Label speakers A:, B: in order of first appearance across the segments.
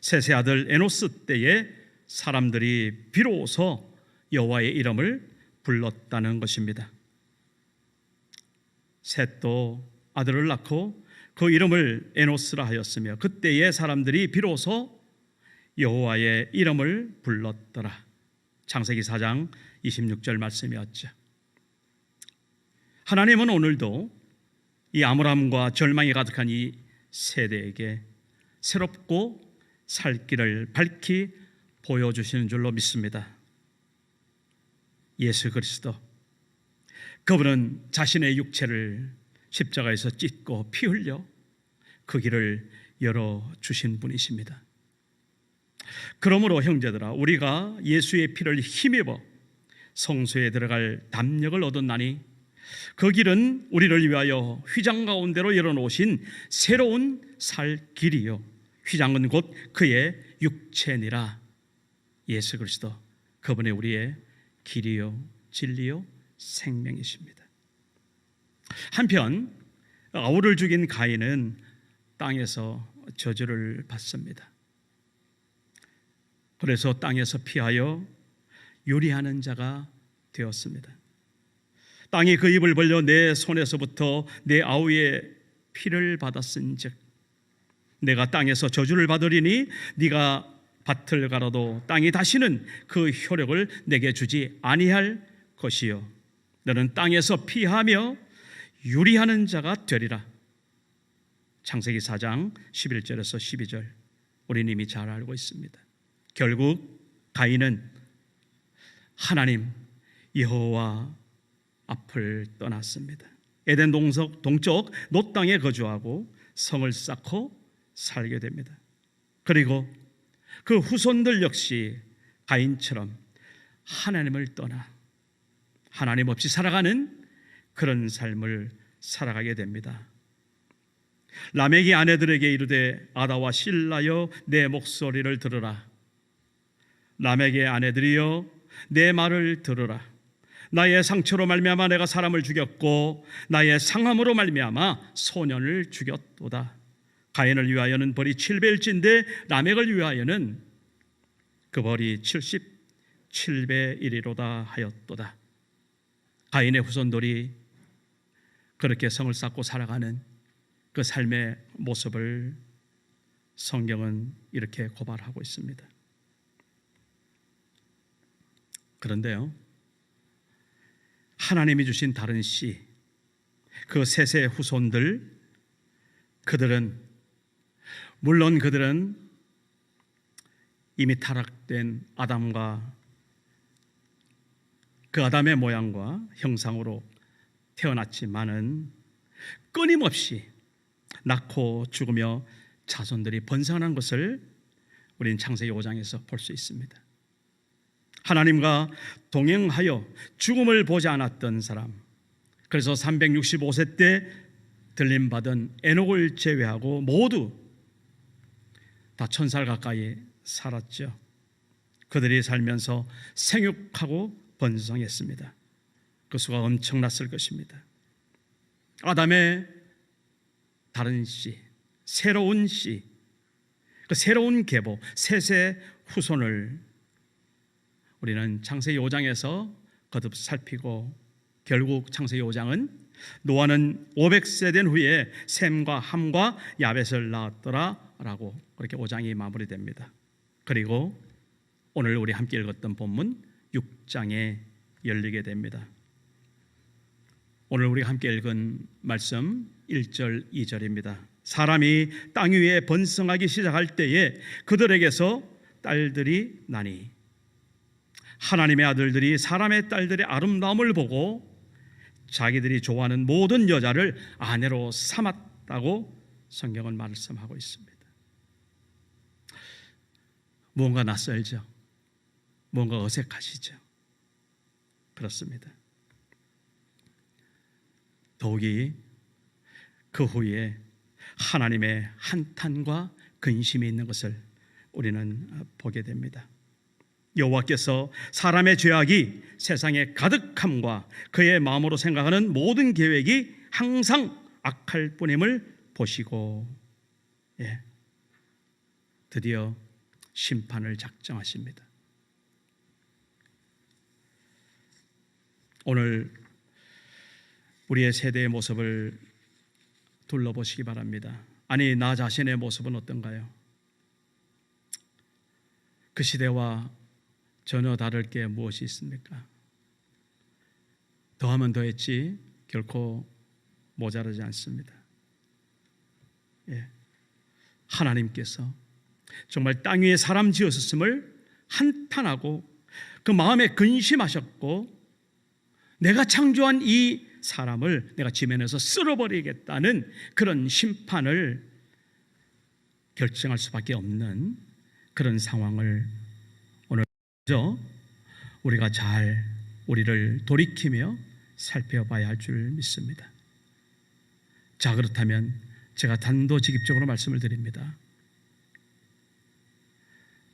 A: 셋의 아들 에노스 때에 사람들이 비로소 여호와의 이름을 불렀다는 것입니다. 셋도 아들을 낳고 그 이름을 에노스라 하였으며 그때의 사람들이 비로소 여호와의 이름을 불렀더라. 창세기 4장 26절 말씀이었죠. 하나님은 오늘도 이 암울함과 절망이 가득한 이 세대에게 새롭고 살 길을 밝히 보여주시는 줄로 믿습니다. 예수 그리스도, 그분은 자신의 육체를 십자가에서 찢고 피 흘려 그 길을 열어주신 분이십니다. 그러므로 형제들아, 우리가 예수의 피를 힘입어 성소에 들어갈 담력을 얻었나니 그 길은 우리를 위하여 휘장 가운데로 열어놓으신 새로운 살 길이요, 휘장은 곧 그의 육체니라. 예수 그리스도, 그분의 우리의 길이요 진리요 생명이십니다. 한편 아울을 죽인 가인은 땅에서 저주를 받습니다. 그래서 땅에서 피하여 요리하는 자가 되었습니다. 땅이 그 입을 벌려 내 손에서부터 내 아우의 피를 받았은즉 내가 땅에서 저주를 받으리니 네가 밭을 갈아도 땅이 다시는 그 효력을 내게 주지 아니할 것이요 너는 땅에서 피하며 유리하는 자가 되리라. 창세기 4장 11절에서 12절 우리는 이미 잘 알고 있습니다. 결국 가인은 하나님 여호와 앞을 떠났습니다. 에덴 동쪽 놋 땅에 거주하고 성을 쌓고 살게 됩니다. 그리고 그 후손들 역시 가인처럼 하나님을 떠나 하나님 없이 살아가는 그런 삶을 살아가게 됩니다. 라멕이 아내들에게 이르되 아다와 실라여 내 목소리를 들으라. 라멕의 아내들이여 내 말을 들으라. 나의 상처로 말미암아 내가 사람을 죽였고 나의 상함으로 말미암아 소년을 죽였도다. 가인을 위하여는 벌이 7배일진데 라멕을 위하여는 그 벌이 77배 이리로다 하였도다. 가인의 후손들이 그렇게 성을 쌓고 살아가는 그 삶의 모습을 성경은 이렇게 고발하고 있습니다. 그런데요, 하나님이 주신 다른 씨, 그 셋의 후손들, 물론 그들은 이미 타락된 아담과 그 아담의 모양과 형상으로 태어났지만은 끊임없이 낳고 죽으며 자손들이 번성한 것을 우리는 창세기 5장에서 볼 수 있습니다. 하나님과 동행하여 죽음을 보지 않았던 사람, 그래서 365세 때 들림받은 에녹을 제외하고 모두 다 1000살 가까이 살았죠. 그들이 살면서 생육하고 번성했습니다. 그 수가 엄청났을 것입니다. 아담의 다른 씨, 새로운 씨, 그 새로운 계보, 셋의 후손을 우리는 창세기 5장에서 거듭 살피고 결국 창세기 5장은 노아는 500세 된 후에 셈과 함과 야벳을 낳았더라 라고 그렇게 5장이 마무리됩니다. 그리고 오늘 우리 함께 읽었던 본문 6장에 열리게 됩니다. 오늘 우리가 함께 읽은 말씀 1절 2절입니다. 사람이 땅 위에 번성하기 시작할 때에 그들에게서 딸들이 나니 하나님의 아들들이 사람의 딸들의 아름다움을 보고 자기들이 좋아하는 모든 여자를 아내로 삼았다고 성경은 말씀하고 있습니다. 무언가 낯설죠? 무언가 어색하시죠? 그렇습니다. 더욱이 그 후에 하나님의 한탄과 근심이 있는 것을 우리는 보게 됩니다. 여호와께서 사람의 죄악이 세상에 가득함과 그의 마음으로 생각하는 모든 계획이 항상 악할 뿐임을 보시고 드디어 심판을 작정하십니다. 오늘 우리의 세대의 모습을 둘러보시기 바랍니다. 아니, 나 자신의 모습은 어떤가요? 그 시대와 전혀 다를 게 무엇이 있습니까? 더하면 더했지 결코 모자라지 않습니다. 하나님께서 정말 땅 위에 사람 지으셨음을 한탄하고 그 마음에 근심하셨고, 내가 창조한 이 사람을 내가 지면에서 쓸어버리겠다는 그런 심판을 결정할 수밖에 없는 그런 상황을 오늘 우리가 잘 우리를 돌이키며 살펴봐야 할 줄 믿습니다. 자, 그렇다면 제가 단도직입적으로 말씀을 드립니다.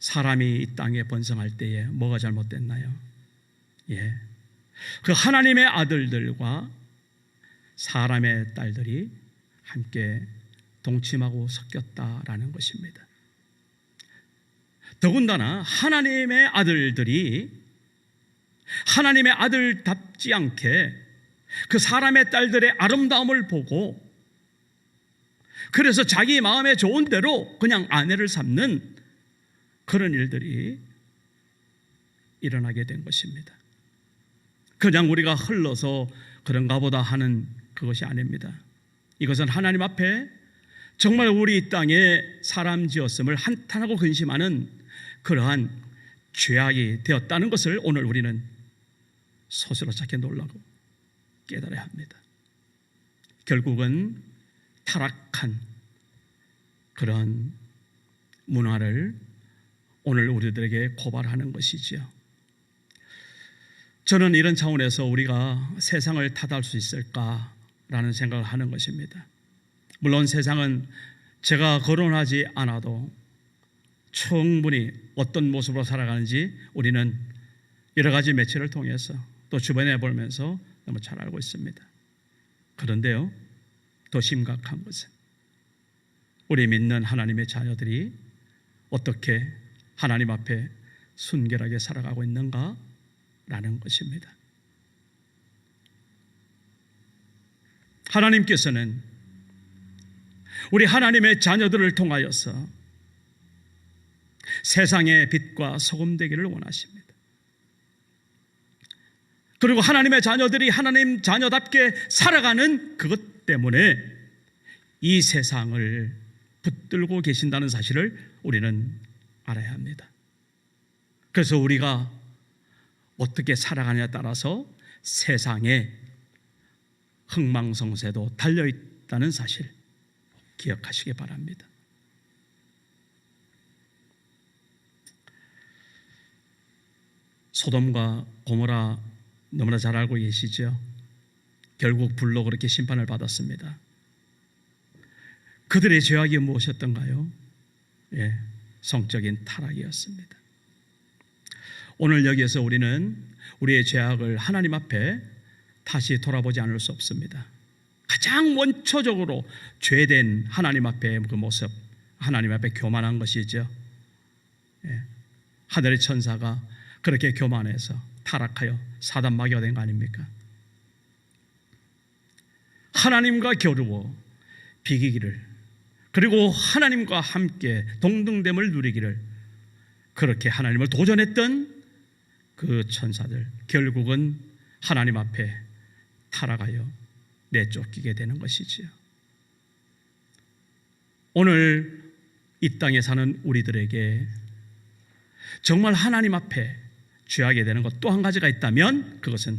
A: 사람이 이 땅에 번성할 때에 뭐가 잘못됐나요? 그 하나님의 아들들과 사람의 딸들이 함께 동침하고 섞였다라는 것입니다. 더군다나 하나님의 아들들이 하나님의 아들답지 않게 그 사람의 딸들의 아름다움을 보고, 그래서 자기 마음에 좋은 대로 그냥 아내를 삼는 그런 일들이 일어나게 된 것입니다. 그냥 우리가 흘러서 그런가 보다 하는 그것이 아닙니다. 이것은 하나님 앞에 정말 우리 이 땅에 사람 지었음을 한탄하고 근심하는 그러한 죄악이 되었다는 것을 오늘 우리는 소스라차게 놀라고 깨달아야 합니다. 결국은 타락한 그런 문화를 오늘 우리들에게 고발하는 것이지요. 저는 이런 차원에서 우리가 세상을 탓할 수 있을까라는 생각을 하는 것입니다. 물론 세상은 제가 거론하지 않아도 충분히 어떤 모습으로 살아가는지 우리는 여러 가지 매체를 통해서 또 주변에 보면서 너무 잘 알고 있습니다. 그런데요, 더 심각한 것은 우리 믿는 하나님의 자녀들이 어떻게 하나님 앞에 순결하게 살아가고 있는가라는 것입니다. 하나님께서는 우리 하나님의 자녀들을 통하여서 세상의 빛과 소금 되기를 원하십니다. 그리고 하나님의 자녀들이 하나님 자녀답게 살아가는 그것 때문에 이 세상을 붙들고 계신다는 사실을 우리는 알아야 합니다. 그래서 우리가 어떻게 살아가느냐에 따라서 세상에 흥망성쇠도 달려있다는 사실 기억하시기 바랍니다. 소돔과 고모라 너무나 잘 알고 계시죠? 결국 불로 그렇게 심판을 받았습니다. 그들의 죄악이 무엇이었던가요? 성적인 타락이었습니다. 오늘 여기에서 우리는 우리의 죄악을 하나님 앞에 다시 돌아보지 않을 수 없습니다. 가장 원초적으로 죄된 하나님 앞에 그 모습, 하나님 앞에 교만한 것이죠. 하늘의 천사가 그렇게 교만해서 타락하여 사단 마귀가 된 거 아닙니까? 하나님과 겨루어 비기기를, 그리고 하나님과 함께 동등됨을 누리기를 그렇게 하나님을 도전했던 그 천사들, 결국은 하나님 앞에 타락하여 내쫓기게 되는 것이지요. 오늘 이 땅에 사는 우리들에게 정말 하나님 앞에 죄하게 되는 것 또 한 가지가 있다면 그것은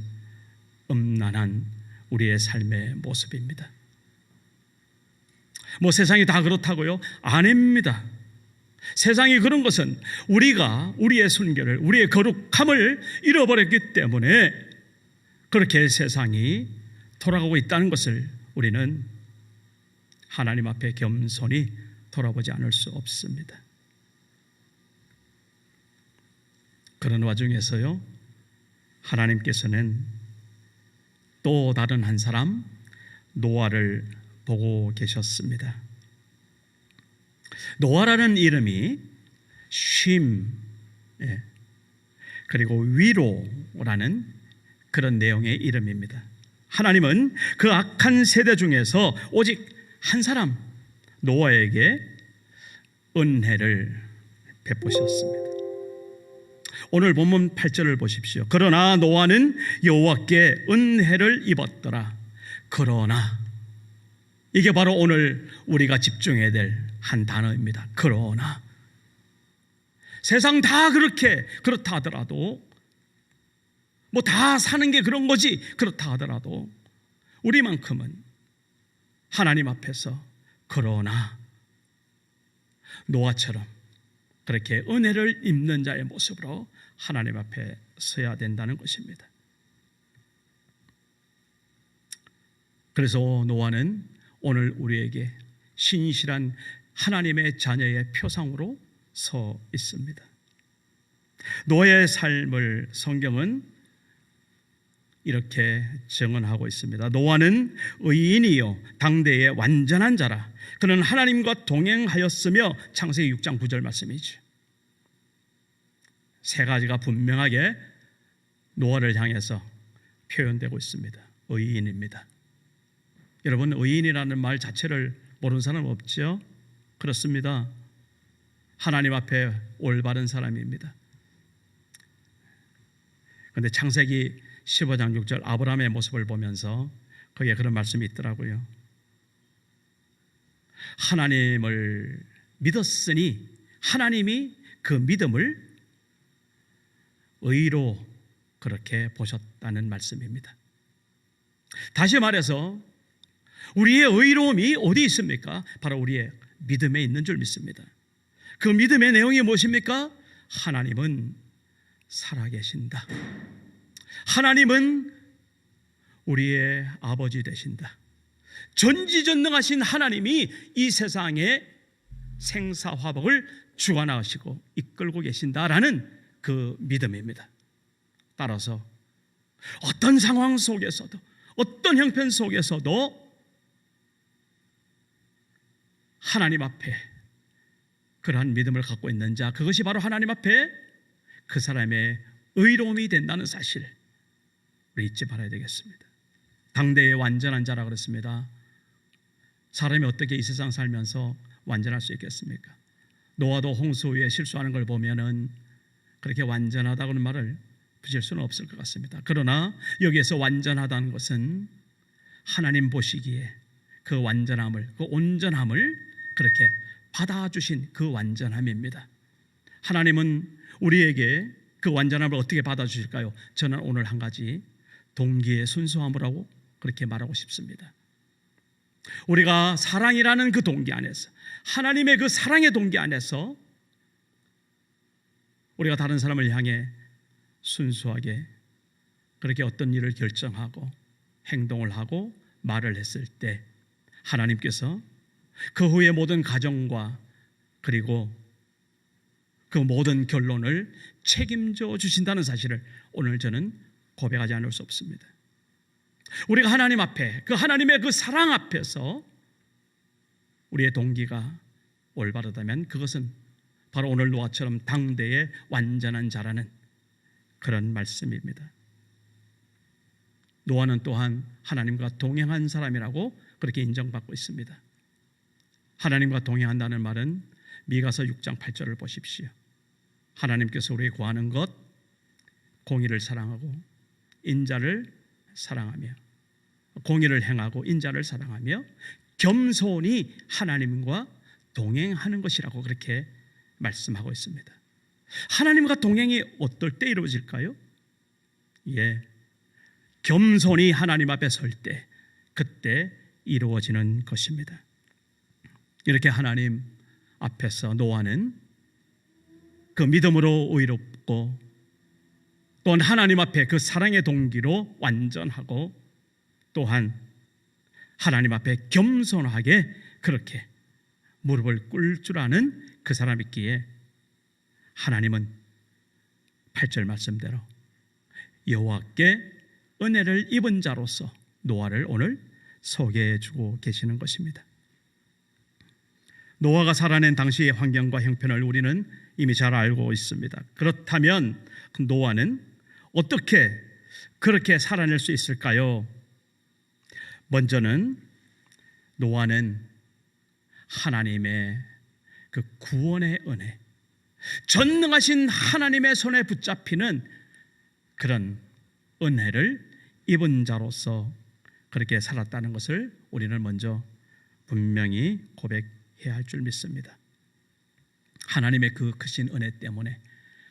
A: 음란한 우리의 삶의 모습입니다. 세상이 다 그렇다고요? 아닙니다. 세상이 그런 것은 우리가 우리의 순결을, 우리의 거룩함을 잃어버렸기 때문에 그렇게 세상이 돌아가고 있다는 것을 우리는 하나님 앞에 겸손히 돌아보지 않을 수 없습니다. 그런 와중에서요, 하나님께서는 또 다른 한 사람 노아를 보고 계셨습니다. 노아라는 이름이 쉼, 예, 그리고 위로라는 그런 내용의 이름입니다. 하나님은 그 악한 세대 중에서 오직 한 사람 노아에게 은혜를 베푸셨습니다. 오늘 본문 8절을 보십시오. 그러나 노아는 여호와께 은혜를 입었더라. 그러나, 이게 바로 오늘 우리가 집중해야 될 한 단어입니다. 그러나 세상 다 그렇다 하더라도, 뭐 다 사는 게 그런 거지 그렇다 하더라도 우리만큼은 하나님 앞에서 그러나 노아처럼 그렇게 은혜를 입는 자의 모습으로 하나님 앞에 서야 된다는 것입니다. 그래서 노아는 오늘 우리에게 신실한 하나님의 자녀의 표상으로 서 있습니다. 노아의 삶을 성경은 이렇게 증언하고 있습니다. 노아는 의인이요 당대의 완전한 자라. 그는 하나님과 동행하였으며, 창세기 6장 9절 말씀이죠. 세 가지가 분명하게 노아를 향해서 표현되고 있습니다. 의인입니다. 여러분, 의인이라는 말 자체를 모르는 사람 없죠? 그렇습니다. 하나님 앞에 올바른 사람입니다. 그런데 창세기 15장 6절 아브라함의 모습을 보면서 거기에 그런 말씀이 있더라고요. 하나님을 믿었으니 하나님이 그 믿음을 의로 그렇게 보셨다는 말씀입니다. 다시 말해서 우리의 의로움이 어디 있습니까? 바로 우리의 믿음에 있는 줄 믿습니다. 그 믿음의 내용이 무엇입니까? 하나님은 살아계신다. 하나님은 우리의 아버지 되신다. 전지전능하신 하나님이 이 세상의 생사화복을 주관하시고 이끌고 계신다라는 그 믿음입니다. 따라서 어떤 상황 속에서도, 어떤 형편 속에서도 하나님 앞에 그러한 믿음을 갖고 있는 자, 그것이 바로 하나님 앞에 그 사람의 의로움이 된다는 사실, 우리 잊지 말아야 되겠습니다. 당대의 완전한 자라 그랬습니다. 사람이 어떻게 이 세상 살면서 완전할 수 있겠습니까? 노아도 홍수 위에 실수하는 걸 보면은 그렇게 완전하다고는 말을 붙일 수는 없을 것 같습니다. 그러나 여기에서 완전하다는 것은 하나님 보시기에 그 완전함을, 그 온전함을 그렇게 받아주신 그 완전함입니다. 하나님은 우리에게 그 완전함을 어떻게 받아주실까요? 저는 오늘 한 가지 동기의 순수함이라고 그렇게 말하고 싶습니다. 우리가 사랑이라는 그 동기 안에서, 하나님의 그 사랑의 동기 안에서 우리가 다른 사람을 향해 순수하게 그렇게 어떤 일을 결정하고 행동을 하고 말을 했을 때 하나님께서 그 후에 모든 가정과 그리고 그 모든 결론을 책임져 주신다는 사실을 오늘 저는 고백하지 않을 수 없습니다. 우리가 하나님 앞에, 그 하나님의 그 사랑 앞에서 우리의 동기가 올바르다면 그것은 바로 오늘 노아처럼 당대의 완전한 자라는 그런 말씀입니다. 노아는 또한 하나님과 동행한 사람이라고 그렇게 인정받고 있습니다. 하나님과 동행한다는 말은 미가서 6장 8절을 보십시오. 하나님께서 우리에게 구하는 것, 공의를 사랑하고 인자를 사랑하며, 공의를 행하고 인자를 사랑하며 겸손히 하나님과 동행하는 것이라고 그렇게 말씀하고 있습니다. 하나님과 동행이 어떨 때 이루어질까요? 예, 겸손히 하나님 앞에 설 때, 그때 이루어지는 것입니다. 이렇게 하나님 앞에서 노아는 그 믿음으로 의롭고 또한 하나님 앞에 그 사랑의 동기로 완전하고 또한 하나님 앞에 겸손하게 그렇게 무릎을 꿇을 줄 아는 그 사람이기에 하나님은 8절 말씀대로 여호와께 은혜를 입은 자로서 노아를 오늘 소개해 주고 계시는 것입니다. 노아가 살아낸 당시의 환경과 형편을 우리는 이미 잘 알고 있습니다. 그렇다면 노아는 어떻게 그렇게 살아낼 수 있을까요? 먼저는 노아는 하나님의 그 구원의 은혜, 전능하신 하나님의 손에 붙잡히는 그런 은혜를 입은 자로서 그렇게 살았다는 것을 우리는 먼저 분명히 고백해야 할 줄 믿습니다. 하나님의 그 크신 은혜 때문에,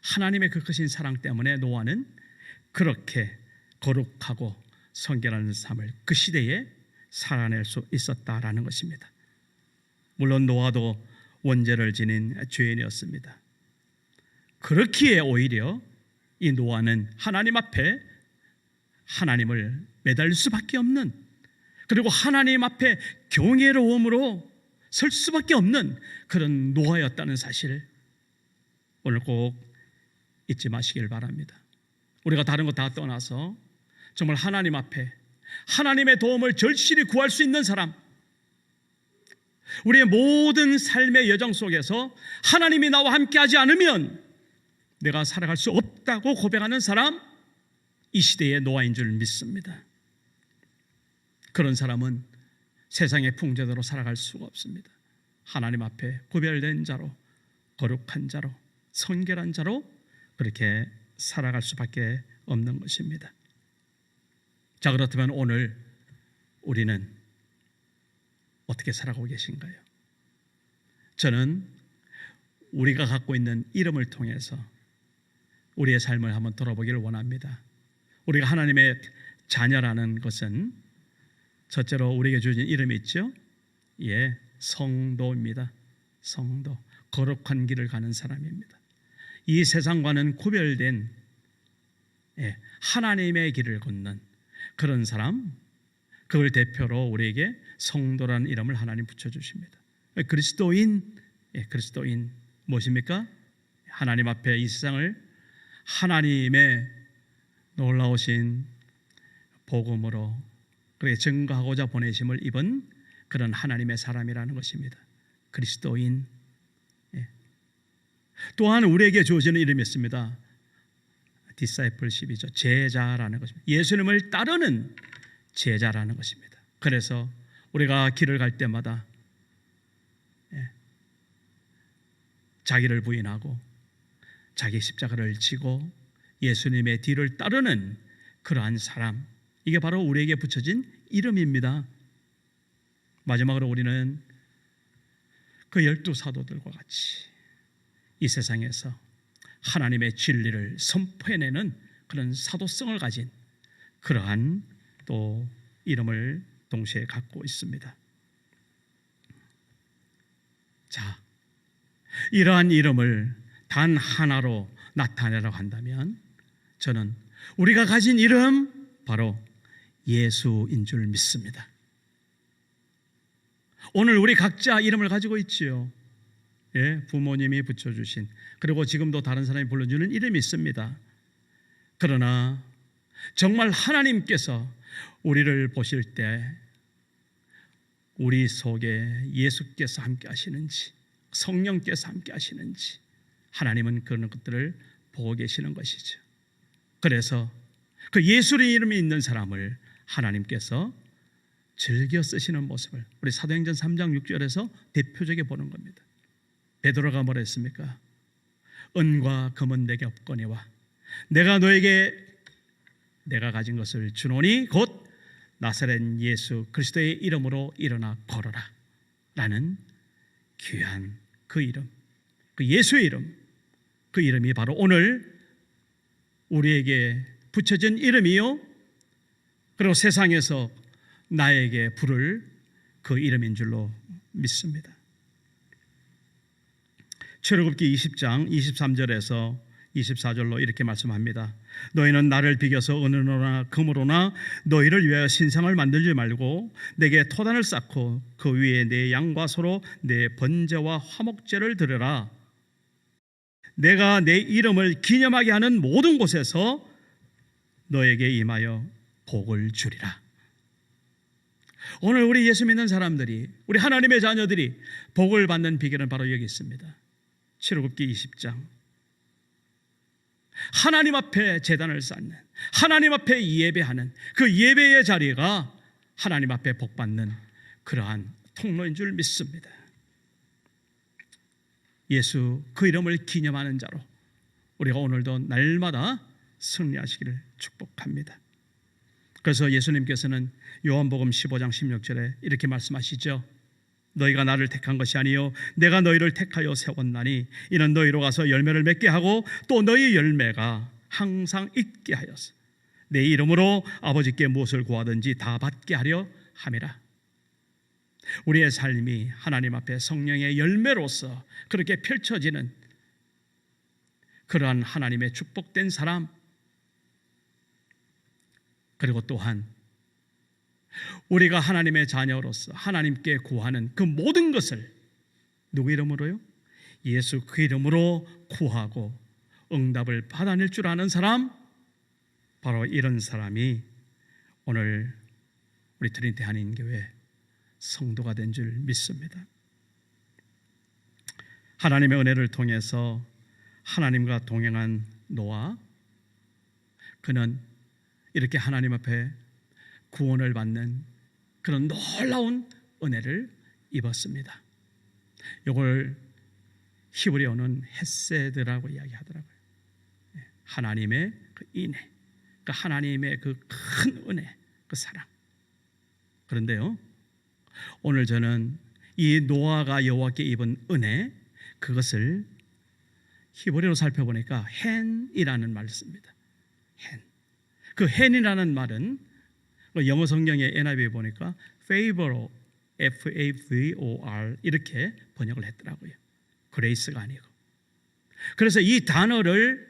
A: 하나님의 그 크신 사랑 때문에 노아는 그렇게 거룩하고 성결한 삶을 그 시대에 살아낼 수 있었다라는 것입니다. 물론 노아도 원죄를 지닌 죄인이었습니다. 그렇기에 오히려 이 노아는 하나님 앞에 하나님을 매달릴 수밖에 없는, 그리고 하나님 앞에 경외로움으로 설 수밖에 없는 그런 노아였다는 사실, 오늘 꼭 잊지 마시길 바랍니다. 우리가 다른 거 다 떠나서 정말 하나님 앞에 하나님의 도움을 절실히 구할 수 있는 사람, 우리의 모든 삶의 여정 속에서 하나님이 나와 함께하지 않으면 내가 살아갈 수 없다고 고백하는 사람, 이 시대의 노아인 줄 믿습니다. 그런 사람은 세상의 풍조대로 살아갈 수가 없습니다. 하나님 앞에 구별된 자로, 거룩한 자로, 성결한 자로 그렇게 살아갈 수밖에 없는 것입니다. 자, 그렇다면 오늘 우리는 어떻게 살아가고 계신가요? 저는 우리가 갖고 있는 이름을 통해서 우리의 삶을 한번 돌아보기를 원합니다. 우리가 하나님의 자녀라는 것은 첫째로 우리에게 주어진 이름이 있죠. 예, 성도입니다. 성도, 거룩한 길을 가는 사람입니다. 이 세상과는 구별된 하나님의 길을 걷는 그런 사람, 그걸 대표로 우리에게 성도라는 이름을 하나님 붙여주십니다. 그리스도인, 그리스도인 무엇입니까? 하나님 앞에 이 세상을 하나님의 놀라우신 복음으로 그렇게 증거하고자 보내심을 입은 그런 하나님의 사람이라는 것입니다. 그리스도인. 또한 우리에게 주어지는 이름이 있습니다. 디사이플십이죠. 제자라는 것입니다. 예수님을 따르는 제자라는 것입니다. 그래서 우리가 길을 갈 때마다 자기를 부인하고 자기 십자가를 지고 예수님의 뒤를 따르는 그러한 사람, 이게 바로 우리에게 붙여진 이름입니다. 마지막으로 우리는 그 12 사도들과 같이 이 세상에서 하나님의 진리를 선포해내는 그런 사도성을 가진 그러한 또 이름을 동시에 갖고 있습니다. 자, 이러한 이름을 단 하나로 나타내라고 한다면 저는 우리가 가진 이름 바로 예수인 줄 믿습니다. 오늘 우리 각자 이름을 가지고 있지요. 예, 부모님이 붙여주신, 그리고 지금도 다른 사람이 불러주는 이름이 있습니다. 그러나 정말 하나님께서 우리를 보실 때 우리 속에 예수께서 함께 하시는지, 성령께서 함께 하시는지 하나님은 그런 것들을 보고 계시는 것이죠. 그래서 그 예수의 이름이 있는 사람을 하나님께서 즐겨 쓰시는 모습을 우리 사도행전 3장 6절에서 대표적으로 보는 겁니다. 베드로가 뭐라 했습니까? 은과 금은 내게 없거니와 내가 너에게 내가 가진 것을 주노니 곧 나사렛 예수 그리스도의 이름으로 일어나 걸어라 라는 귀한 그 이름, 그 예수의 이름, 그 이름이 바로 오늘 우리에게 붙여진 이름이요, 그리고 세상에서 나에게 부를 그 이름인 줄로 믿습니다. 출애굽기 20장 23절에서 24절로 이렇게 말씀합니다. 너희는 나를 비겨서 은으로나 금으로나 너희를 위하여 신상을 만들지 말고 내게 토단을 쌓고 그 위에 내 양과 소로 내 번제와 화목제를 드려라. 내가 내 이름을 기념하게 하는 모든 곳에서 너에게 임하여 복을 주리라. 오늘 우리 예수 믿는 사람들이, 우리 하나님의 자녀들이 복을 받는 비결은 바로 여기 있습니다. 출애굽기 20장. 하나님 앞에 제단을 쌓는, 하나님 앞에 예배하는 그 예배의 자리가 하나님 앞에 복 받는 그러한 통로인 줄 믿습니다. 예수 그 이름을 기념하는 자로 우리가 오늘도 날마다 승리하시기를 축복합니다. 그래서 예수님께서는 요한복음 15장 16절에 이렇게 말씀하시죠. 너희가 나를 택한 것이 아니요 내가 너희를 택하여 세웠나니 이는 너희로 가서 열매를 맺게 하고 또 너희 열매가 항상 있게 하여서 내 이름으로 아버지께 무엇을 구하든지 다 받게 하려 함이라. 우리의 삶이 하나님 앞에 성령의 열매로서 그렇게 펼쳐지는 그러한 하나님의 축복된 사람, 그리고 또한 우리가 하나님의 자녀로서 하나님께 구하는 그 모든 것을 누구 이름으로요? 예수 그 이름으로 구하고 응답을 받아낼 줄 아는 사람, 바로 이런 사람이 오늘 우리 트리니티 한인교회 성도가 된 줄 믿습니다. 하나님의 은혜를 통해서 하나님과 동행한 노아, 그는 이렇게 하나님 앞에 구원을 받는 그런 놀라운 은혜를 입었습니다. 이걸 히브리어는 헤세드라고 이야기하더라고요. 하나님의 그 인애, 그 하나님의 그 큰 은혜, 그 사랑. 그런데요, 오늘 저는 이 노아가 여호와께 입은 은혜, 그것을 히브리어로 살펴보니까 헨이라는 말을 씁니다. 헨. 그 헨이라는 말은 영어 성경의 NIV에 보니까 favor, F-A-V-O-R 이렇게 번역을 했더라고요. 그레이스가 아니고. 그래서 이 단어를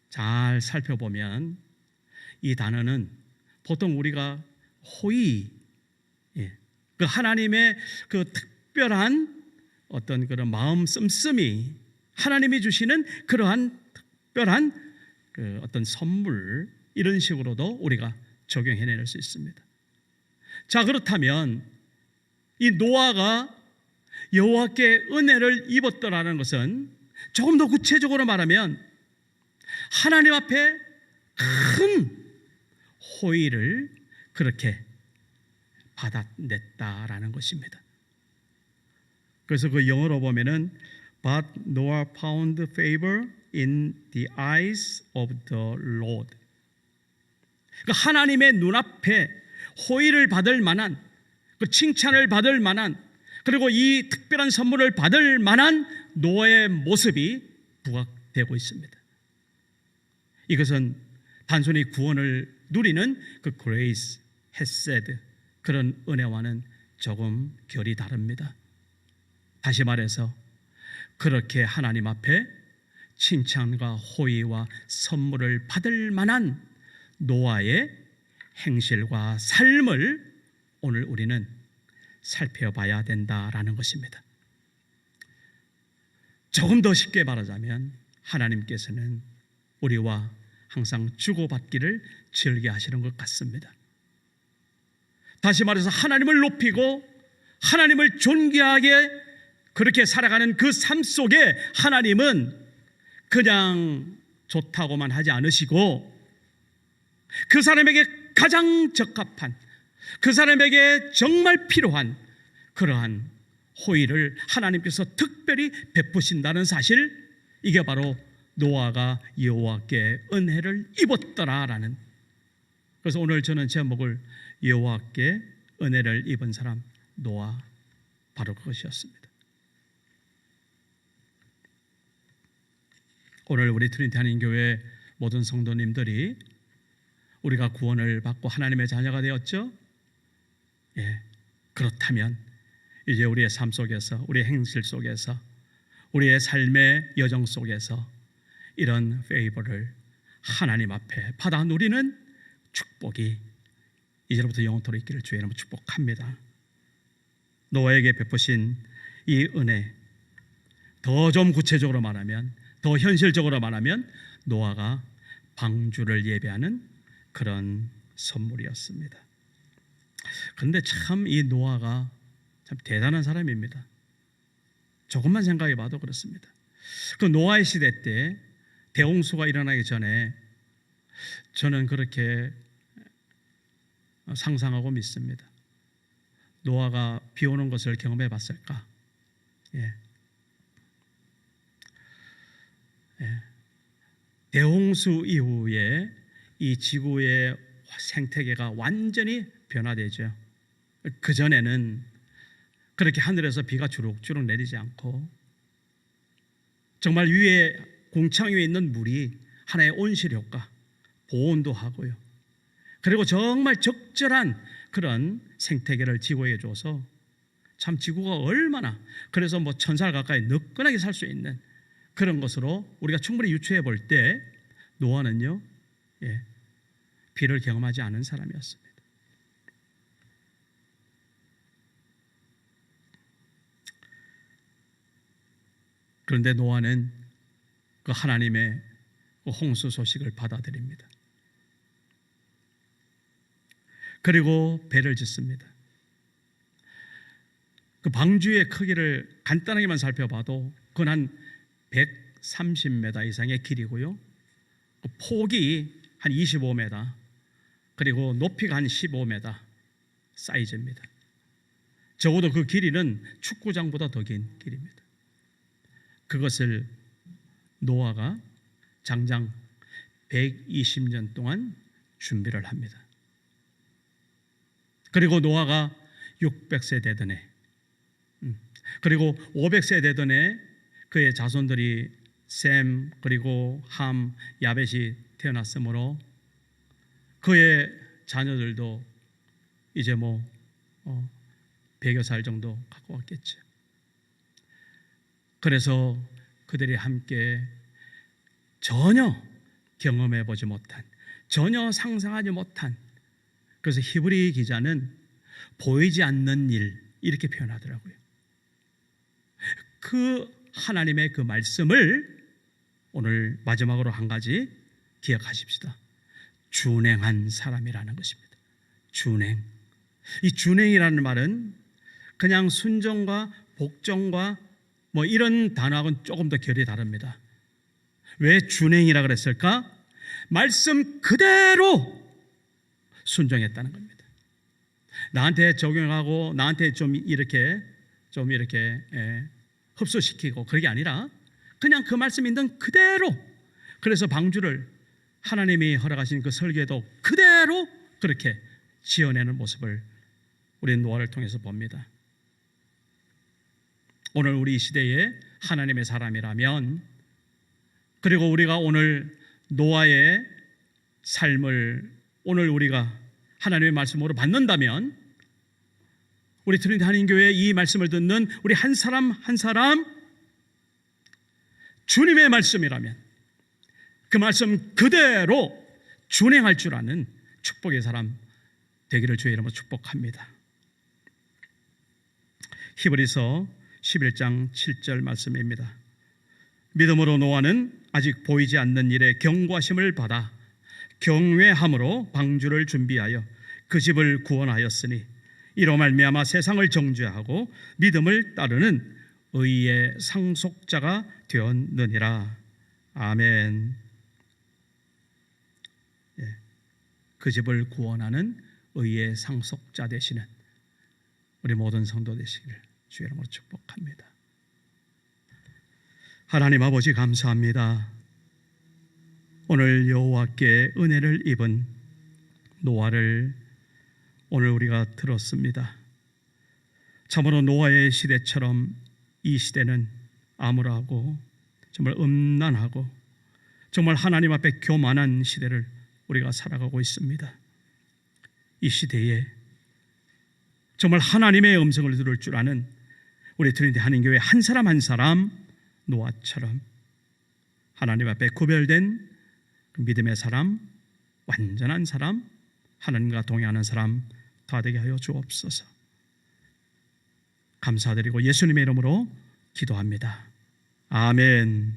A: 잘 살펴보면 이 단어는 보통 우리가 호의, 그 하나님의 그 특별한 어떤 그런 마음 씀씀이, 하나님이 주시는 그러한 특별한 그 어떤 선물, 이런 식으로도 우리가 적용해낼 수 있습니다. 자, 그렇다면 이 노아가 여호와께 은혜를 입었더라는 것은 조금 더 구체적으로 말하면 하나님 앞에 큰 호의를 그렇게 받아냈다라는 것입니다. 그래서 그 영어로 보면은 But Noah found favor in the eyes of the Lord. 그 하나님의 눈앞에 호의를 받을 만한, 그 칭찬을 받을 만한, 그리고 이 특별한 선물을 받을 만한 노아의 모습이 부각되고 있습니다. 이것은 단순히 구원을 누리는 그 그레이스, 헤세드, 그런 은혜와는 조금 결이 다릅니다. 다시 말해서 그렇게 하나님 앞에 칭찬과 호의와 선물을 받을 만한 노아의 행실과 삶을 오늘 우리는 살펴봐야 된다라는 것입니다. 조금 더 쉽게 말하자면 하나님께서는 우리와 항상 주고받기를 즐겨하시는 것 같습니다. 다시 말해서 하나님을 높이고 하나님을 존귀하게 그렇게 살아가는 그 삶 속에 하나님은 그냥 좋다고만 하지 않으시고 그 사람에게 가장 적합한, 그 사람에게 정말 필요한 그러한 호의를 하나님께서 특별히 베푸신다는 사실, 이게 바로 노아가 여호와께 은혜를 입었더라라는. 그래서 오늘 저는 제목을 여호와께 은혜를 입은 사람 노아, 바로 그것이었습니다. 오늘 우리 트리니티 한인교회 모든 성도님들이 우리가 구원을 받고 하나님의 자녀가 되었죠? 예, 그렇다면 이제 우리의 삶 속에서, 우리의 행실 속에서, 우리의 삶의 여정 속에서 이런 페이버를 하나님 앞에 받아 누리는 축복이 이제부터 영원토록 있기를 주의 이름으로 축복합니다. 노아에게 베푸신 이 은혜, 더 좀 구체적으로 말하면, 더 현실적으로 말하면 노아가 방주를 예배하는 그런 선물이었습니다. 그런데 참 이 노아가 참 대단한 사람입니다. 조금만 생각해 봐도 그렇습니다. 그 노아의 시대 때 대홍수가 일어나기 전에 저는 그렇게 상상하고 믿습니다. 노아가 비 오는 것을 경험해 봤을까? 예. 대홍수 이후에 이 지구의 생태계가 완전히 변화되죠. 그전에는 그렇게 하늘에서 비가 주룩주룩 내리지 않고 정말 위에 공창 위에 있는 물이 하나의 온실 효과, 보온도 하고요. 그리고 정말 적절한 그런 생태계를 지구에 줘서 참 지구가 얼마나, 그래서 뭐 1000살 가까이 너끈하게 살 수 있는 그런 것으로 우리가 충분히 유추해 볼 때 노아는요, 비를 경험하지 않은 사람이었습니다. 그런데 노아는 그 하나님의 그 홍수 소식을 받아들입니다. 그리고 배를 짓습니다. 그 방주의 크기를 간단하게만 살펴봐도 그건 한 130m 이상의 길이고요. 그 폭이 한 25m, 그리고 높이가 한 15m 사이즈입니다. 적어도 그 길이는 축구장보다 더 긴 길입니다. 그것을 노아가 장장 120년 동안 준비를 합니다. 그리고 노아가 600세 되던 해, 그리고 500세 되던 해 그의 자손들이 셈, 그리고 함, 야벳이 태어났으므로 그의 자녀들도 이제 100여 살 정도 갖고 왔겠죠. 그래서 그들이 함께 전혀 경험해 보지 못한, 전혀 상상하지 못한, 그래서 히브리 기자는 보이지 않는 일 이렇게 표현하더라고요. 그 하나님의 그 말씀을 오늘 마지막으로 한 가지 기억하십시다. 준행한 사람이라는 것입니다. 준행. 이 준행이라는 말은 그냥 순종과 복종과 이런 단어하고는 조금 더 결이 다릅니다. 왜 준행이라 그랬을까? 말씀 그대로 순종했다는 겁니다. 나한테 적용하고 나한테 좀 이렇게 흡수시키고 그게 아니라 그냥 그 말씀 있는 그대로, 그래서 방주를 하나님이 허락하신 그 설계도 그대로 그렇게 지어내는 모습을 우리 노아를 통해서 봅니다. 오늘 우리 시대에 하나님의 사람이라면, 그리고 우리가 오늘 노아의 삶을 오늘 우리가 하나님의 말씀으로 받는다면, 우리 트리니티 한인교회 이 말씀을 듣는 우리 한 사람 한 사람 주님의 말씀이라면 그 말씀 그대로 준행할 줄 아는 축복의 사람 되기를 주의 이름으로 축복합니다. 히브리서 11장 7절 말씀입니다. 믿음으로 노아는 아직 보이지 않는 일에 경고하심을 받아 경외함으로 방주를 준비하여 그 집을 구원하였으니 이로 말미암아 세상을 정죄하고 믿음을 따르는 의의 상속자가 되었느니라. 아멘. 그 집을 구원하는 의의 상속자 되시는 우리 모든 성도 되시기를 주의 이름으로 축복합니다. 하나님 아버지 감사합니다. 오늘 여호와께 은혜를 입은 노아를 오늘 우리가 들었습니다. 참으로 노아의 시대처럼 이 시대는 암울하고 정말 음란하고 정말 하나님 앞에 교만한 시대를 우리가 살아가고 있습니다. 이 시대에 정말 하나님의 음성을 들을 줄 아는 우리 트리니티 한인교회 한 사람 한 사람 노아처럼 하나님 앞에 구별된 믿음의 사람, 완전한 사람, 하나님과 동행하는 사람 다 되게 하여 주옵소서. 감사드리고 예수님의 이름으로 기도합니다. 아멘.